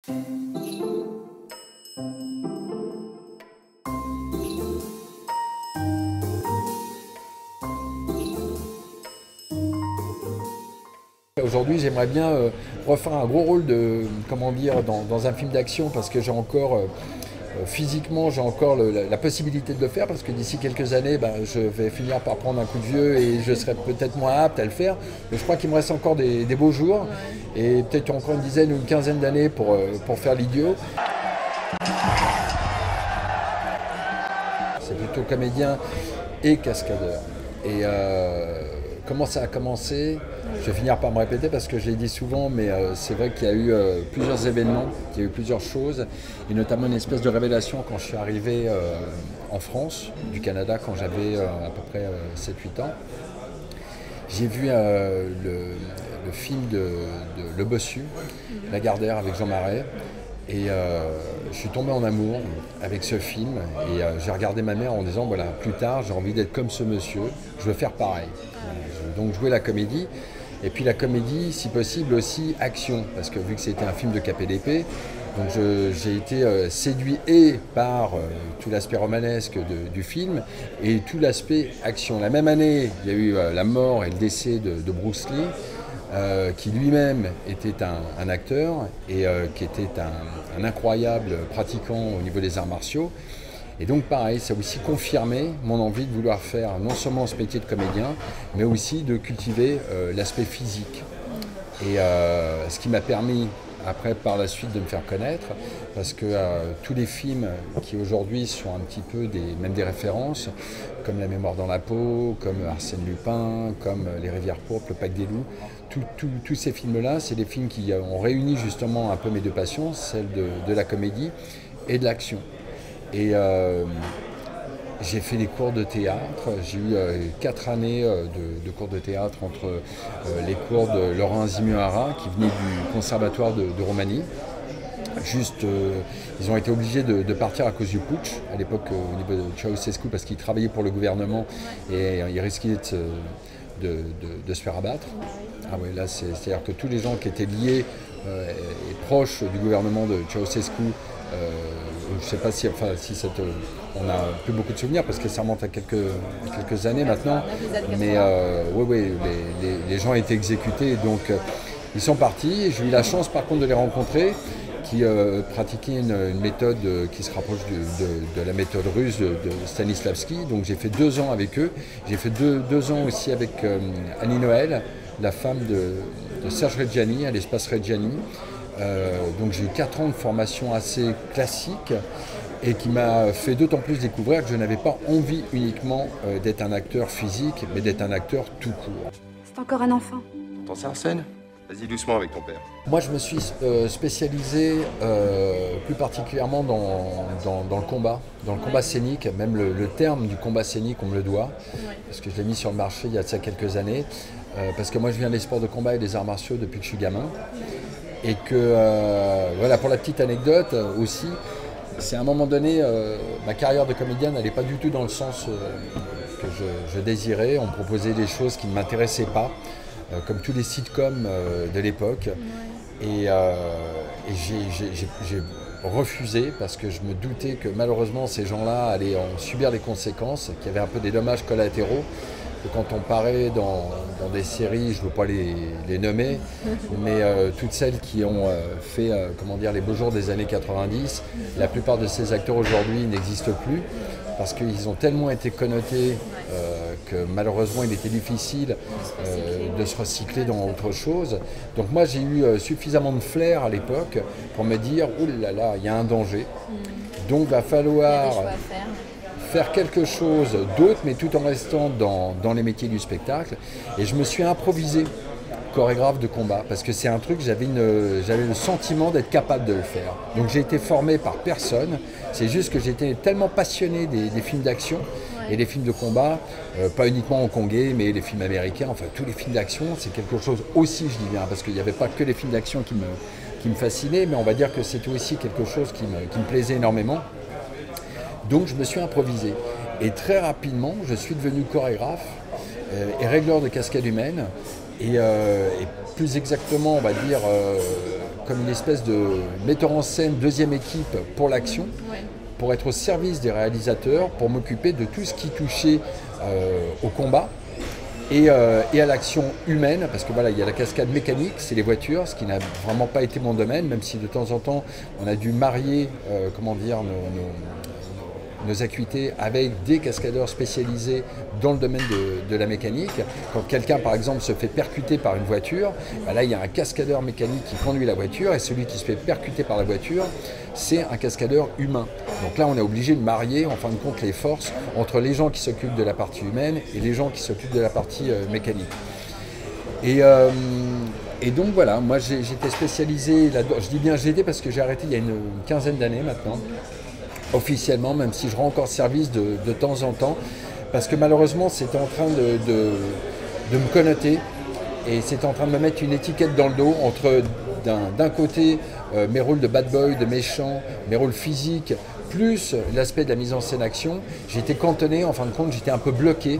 Aujourd'hui, j'aimerais bien refaire un gros rôle de, comment dire, dans un film d'action parce que j'ai encore, physiquement, j'ai encore la possibilité de le faire parce que d'ici quelques années, je vais finir par prendre un coup de vieux et je serai peut-être moins apte à le faire. Mais je crois qu'il me reste encore des beaux jours et peut-être encore une dizaine ou une quinzaine d'années pour faire l'idiot. C'est plutôt comédien et cascadeur. Et comment ça a commencé? Je vais finir par me répéter parce que je l'ai dit souvent, mais c'est vrai qu'il y a eu plusieurs événements, qu'il y a eu plusieurs choses, et notamment une espèce de révélation quand je suis arrivé en France, du Canada, quand j'avais à peu près 7-8 ans. J'ai vu le film de Le Bossu, Lagardère avec Jean Marais, et je suis tombé en amour avec ce film, et j'ai regardé ma mère en disant, voilà, plus tard, j'ai envie d'être comme ce monsieur, je veux faire pareil. Donc jouer la comédie. Et puis la comédie, si possible aussi action, parce que vu que c'était un film de KPDP, donc j'ai été séduit et par tout l'aspect romanesque du film et tout l'aspect action. La même année, il y a eu la mort et le décès de Bruce Lee, qui lui-même était un acteur et qui était un incroyable pratiquant au niveau des arts martiaux. Et donc pareil, ça a aussi confirmé mon envie de vouloir faire non seulement ce métier de comédien, mais aussi de cultiver l'aspect physique. Et ce qui m'a permis après par la suite de me faire connaître, parce que tous les films qui aujourd'hui sont un petit peu même des références, comme La Mémoire dans la peau, comme Arsène Lupin, comme Les Rivières pourpres, Le Pacte des loups, tous ces films-là, c'est des films qui ont réuni justement un peu mes deux passions, celle de la comédie et de l'action. Et j'ai fait des cours de théâtre, j'ai eu 4 années de cours de théâtre entre les cours de Laurent Zimuhara qui venait du conservatoire de Roumanie. Juste, ils ont été obligés de partir à cause du putsch à l'époque au niveau de Ceausescu parce qu'ils travaillaient pour le gouvernement et ils risquaient de se faire abattre. Ah ouais, là c'est-à-dire que tous les gens qui étaient liés et proches du gouvernement de Ceausescu, je ne sais pas si on n'a plus beaucoup de souvenirs parce que ça remonte à quelques années maintenant, mais oui, les gens ont été exécutés, donc ils sont partis. J'ai eu la chance par contre de les rencontrer, qui pratiquaient une méthode qui se rapproche de la méthode russe de Stanislavski. Donc j'ai fait 2 ans avec eux. J'ai fait 2 ans aussi avec Annie Noël, la femme de Serge Reggiani, à l'espace Reggiani. Donc j'ai eu 4 ans de formation assez classique et qui m'a fait d'autant plus découvrir que je n'avais pas envie uniquement d'être un acteur physique, mais d'être un acteur tout court. C'est encore un enfant. T'entends ça, Arsène? Vas-y doucement avec ton père. Moi, je me suis spécialisé plus particulièrement dans le combat scénique. Même le terme du combat scénique, on me le doit, parce que je l'ai mis sur le marché il y a de ça quelques années. Parce que moi, je viens des sports de combat et des arts martiaux depuis que je suis gamin. Et que, voilà, pour la petite anecdote aussi, c'est à un moment donné, ma carrière de comédien n'allait pas du tout dans le sens que je désirais. On me proposait des choses qui ne m'intéressaient pas, comme tous les sitcoms de l'époque. Et j'ai refusé parce que je me doutais que malheureusement ces gens-là allaient en subir les conséquences, qu'il y avait un peu des dommages collatéraux. Que quand on paraît dans des séries, je ne veux pas les nommer, mais toutes celles qui ont fait comment dire, les beaux jours des années 90, la plupart de ces acteurs aujourd'hui n'existent plus parce qu'ils ont tellement été connotés que malheureusement il était difficile de se recycler dans autre chose. Donc moi j'ai eu suffisamment de flair à l'époque pour me dire « Ouh là là, il y a un danger ». Donc il va falloir faire quelque chose d'autre, mais tout en restant dans les métiers du spectacle. Et je me suis improvisé chorégraphe de combat, parce que c'est un truc, j'avais le sentiment d'être capable de le faire. Donc j'ai été formé par personne, c'est juste que j'étais tellement passionné des films d'action et des films de combat, pas uniquement hongkongais, mais les films américains, enfin tous les films d'action, c'est quelque chose aussi, je dis bien, parce qu'il n'y avait pas que les films d'action qui me fascinaient, mais on va dire que c'était aussi quelque chose qui me plaisait énormément. Donc je me suis improvisé. Et très rapidement, je suis devenu chorégraphe et régleur de cascades humaines. Et plus exactement, on va dire, comme une espèce de metteur en scène deuxième équipe pour l'action, pour être au service des réalisateurs, pour m'occuper de tout ce qui touchait au combat et à l'action humaine, parce que voilà, il y a la cascade mécanique, c'est les voitures, ce qui n'a vraiment pas été mon domaine, même si de temps en temps on a dû marier comment dire, nos acuités avec des cascadeurs spécialisés dans le domaine de la mécanique. Quand quelqu'un par exemple se fait percuter par une voiture, ben là il y a un cascadeur mécanique qui conduit la voiture, et celui qui se fait percuter par la voiture, c'est un cascadeur humain. Donc là on est obligé de marier en fin de compte les forces entre les gens qui s'occupent de la partie humaine et les gens qui s'occupent de la partie mécanique. Et donc voilà, moi j'étais spécialisé là-dedans. Je dis bien j'étais parce que j'ai arrêté il y a une quinzaine d'années maintenant, officiellement, même si je rends encore service de temps en temps, parce que malheureusement c'était en train de me connoter, et c'était en train de me mettre une étiquette dans le dos entre d'un côté mes rôles de bad boy, de méchant, mes rôles physiques, plus l'aspect de la mise en scène action. J'étais cantonné, en fin de compte j'étais un peu bloqué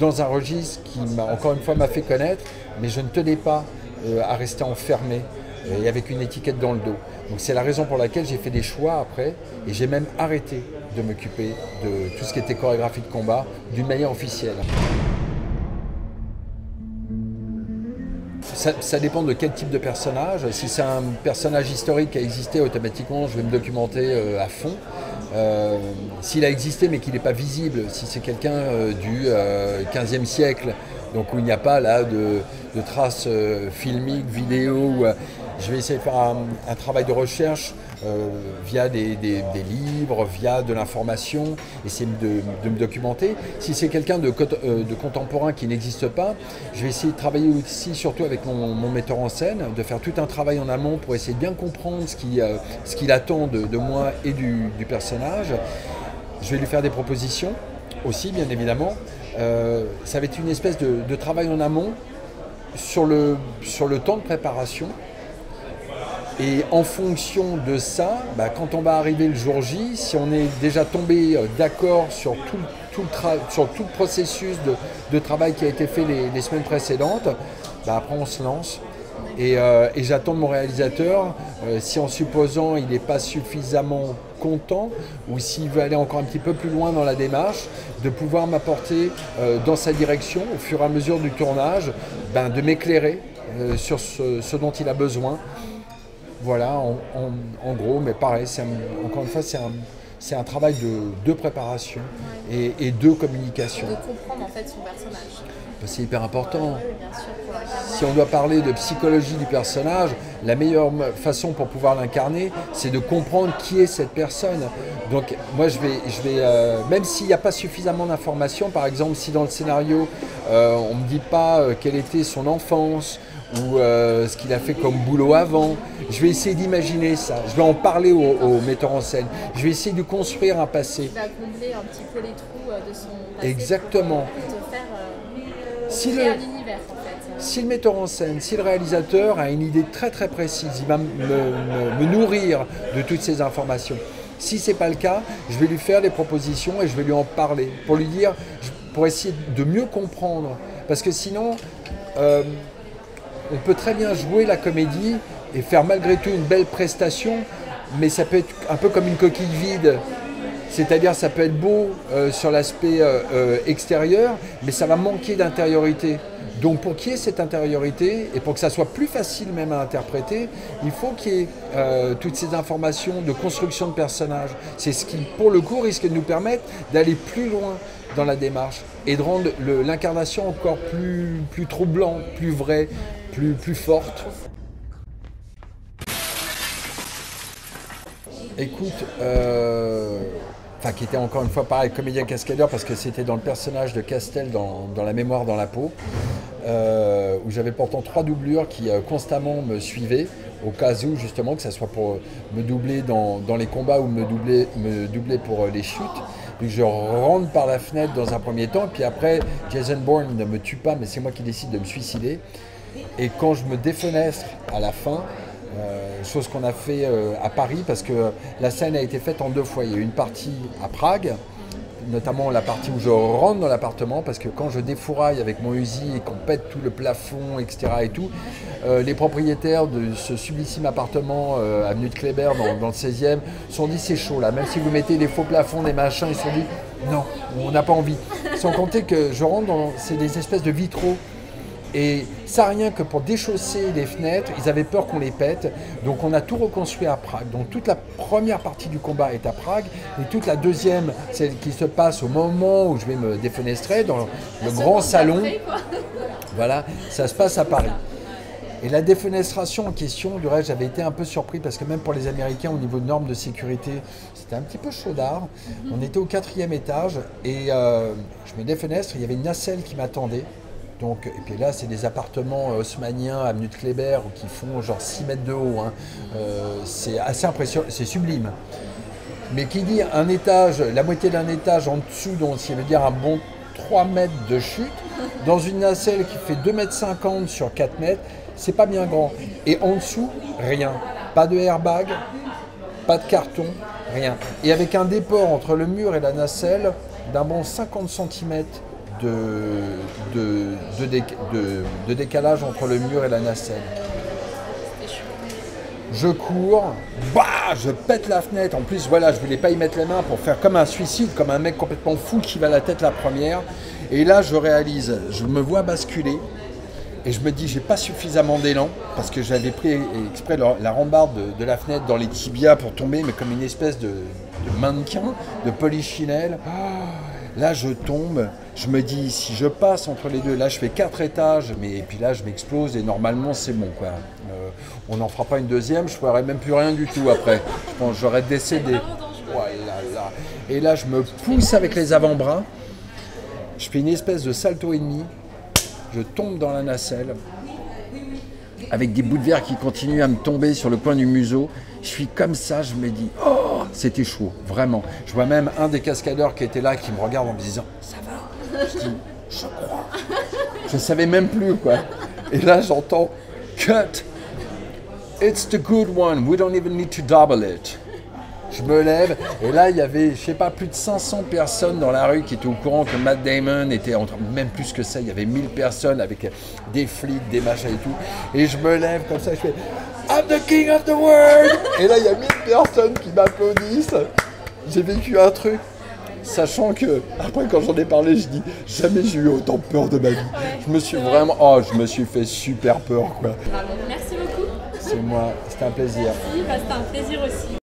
dans un registre qui encore une fois m'a fait connaître, mais je ne tenais pas à rester enfermé et avec une étiquette dans le dos. Donc c'est la raison pour laquelle j'ai fait des choix après, et j'ai même arrêté de m'occuper de tout ce qui était chorégraphie de combat d'une manière officielle. Ça dépend de quel type de personnage. Si c'est un personnage historique qui a existé, automatiquement je vais me documenter à fond. S'il a existé mais qu'il n'est pas visible, si c'est quelqu'un du 15e siècle, donc où il n'y a pas là de traces filmiques, vidéo, je vais essayer de faire un travail de recherche via des livres, via de l'information, essayer de me documenter. Si c'est quelqu'un de contemporain qui n'existe pas, je vais essayer de travailler aussi surtout avec mon metteur en scène, de faire tout un travail en amont pour essayer de bien comprendre ce qu'il attend de moi et du personnage. Je vais lui faire des propositions aussi, bien évidemment. Ça va être une espèce de travail en amont sur le temps de préparation. Et en fonction de ça, quand on va arriver le jour J, si on est déjà tombé d'accord sur tout le processus de travail qui a été fait les semaines précédentes, après on se lance. Et j'attends de mon réalisateur, si en supposant il n'est pas suffisamment content, ou s'il veut aller encore un petit peu plus loin dans la démarche, de pouvoir m'apporter dans sa direction au fur et à mesure du tournage, de m'éclairer sur ce dont il a besoin. Voilà, en gros, mais pareil, encore une fois, c'est un travail de préparation et de communication. Et de comprendre en fait son personnage. C'est hyper important. Oui, bien sûr, pour l'incarner. Si on doit parler de psychologie du personnage, la meilleure façon pour pouvoir l'incarner, c'est de comprendre qui est cette personne. Donc moi, je vais même s'il n'y a pas suffisamment d'informations, par exemple, si dans le scénario, on ne me dit pas quelle était son enfance, ou ce qu'il a fait comme boulot avant, je vais essayer d'imaginer ça, je vais en parler au metteur en scène, je vais essayer de construire un passé. Il va combler un petit peu les trous de son passé. Exactement. Pour te faire créer un univers en fait. Si le metteur en scène, si le réalisateur a une idée très très précise, il va me nourrir de toutes ces informations. Si ce n'est pas le cas, je vais lui faire des propositions et je vais lui en parler, pour lui dire, pour essayer de mieux comprendre. Parce que sinon, on peut très bien jouer la comédie et faire malgré tout une belle prestation, mais ça peut être un peu comme une coquille vide. C'est-à-dire ça peut être beau sur l'aspect extérieur, mais ça va manquer d'intériorité. Donc pour qu'il y ait cette intériorité, et pour que ça soit plus facile même à interpréter, il faut qu'il y ait toutes ces informations de construction de personnages. C'est ce qui, pour le coup, risque de nous permettre d'aller plus loin dans la démarche et de rendre l'incarnation encore plus troublante, plus vraie, plus forte. Écoute, qui était encore une fois pareil, comédien cascadeur, parce que c'était dans le personnage de Castel dans La mémoire dans la peau, où j'avais pourtant 3 doublures qui constamment me suivaient, au cas où justement, que ce soit pour me doubler dans les combats ou me doubler pour les chutes. Donc je rentre par la fenêtre dans un premier temps, puis après Jason Bourne ne me tue pas, mais c'est moi qui décide de me suicider. Et quand je me défenestre à la fin, chose qu'on a fait à Paris, parce que la scène a été faite en 2 fois. Il y a eu une partie à Prague, notamment la partie où je rentre dans l'appartement, parce que quand je défouraille avec mon Uzi et qu'on pète tout le plafond, etc. et tout, les propriétaires de ce sublissime appartement avenue de Kléber dans le 16e sont dit c'est chaud là, même si vous mettez des faux plafonds, des machins, ils se sont dit non, on n'a pas envie. Sans compter que je rentre dans, c'est des espèces de vitraux. Et ça rien que pour déchausser les fenêtres, ils avaient peur qu'on les pète. Donc on a tout reconstruit à Prague. Donc toute la première partie du combat est à Prague. Et toute la deuxième, celle qui se passe au moment où je vais me défenestrer, dans le grand salon. Voilà, ça se passe à Paris. Et la défenestration en question, du reste, j'avais été un peu surpris parce que même pour les Américains, au niveau de normes de sécurité, c'était un petit peu chaudard. On était au 4e étage et je me défenestre, il y avait une nacelle qui m'attendait. Donc, et puis là, c'est des appartements haussmanniens, avenue de Kléber, qui font genre 6 mètres de haut. Hein. C'est assez impressionnant, c'est sublime. Mais qui dit un étage, la moitié d'un étage en dessous, donc ça veut dire un bon 3 mètres de chute, dans une nacelle qui fait 2,50 m sur 4 mètres, c'est pas bien grand. Et en dessous, rien. Pas de airbag, pas de carton, rien. Et avec un déport entre le mur et la nacelle d'un bon 50 cm de décalage entre le mur et la nacelle. Je cours, bah, je pète la fenêtre. En plus, voilà, je voulais pas y mettre les mains pour faire comme un suicide, comme un mec complètement fou qui va la tête la première. Et là, je réalise, je me vois basculer et je me dis, j'ai pas suffisamment d'élan parce que j'avais pris exprès la rambarde de la fenêtre dans les tibias pour tomber, mais comme une espèce de mannequin, de polichinelle. Là, je tombe, je me dis, si je passe entre les deux, là, je fais 4 étages, et puis là, je m'explose, et normalement, c'est bon, quoi. On n'en fera pas une deuxième, je ne ferai même plus rien du tout après. Je pense que j'aurais décédé. Voilà. Et là, je me pousse avec les avant-bras, je fais une espèce de salto et demi, je tombe dans la nacelle, avec des bouts de verre qui continuent à me tomber sur le coin du museau. Je suis comme ça, je me dis, oh, c'était chaud, vraiment. Je vois même un des cascadeurs qui était là, qui me regarde en me disant, ça va? Je dis, je crois. Je savais même plus, quoi. Et là, j'entends, cut. It's the good one, we don't even need to double it. Je me lève, et là, il y avait, je sais pas, plus de 500 personnes dans la rue qui étaient au courant que Matt Damon était en train, même plus que ça, il y avait 1000 personnes avec des flics, des machins et tout. Et je me lève comme ça, je fais I'm the king of the world. Et là, il y a 1000 personnes qui m'applaudissent. J'ai vécu un truc, sachant que, après, quand j'en ai parlé, je dis jamais j'ai eu autant peur de ma vie. Je me suis vraiment, je me suis fait super peur, quoi. Merci beaucoup. C'est moi, c'était un plaisir. Merci, c'était un plaisir aussi.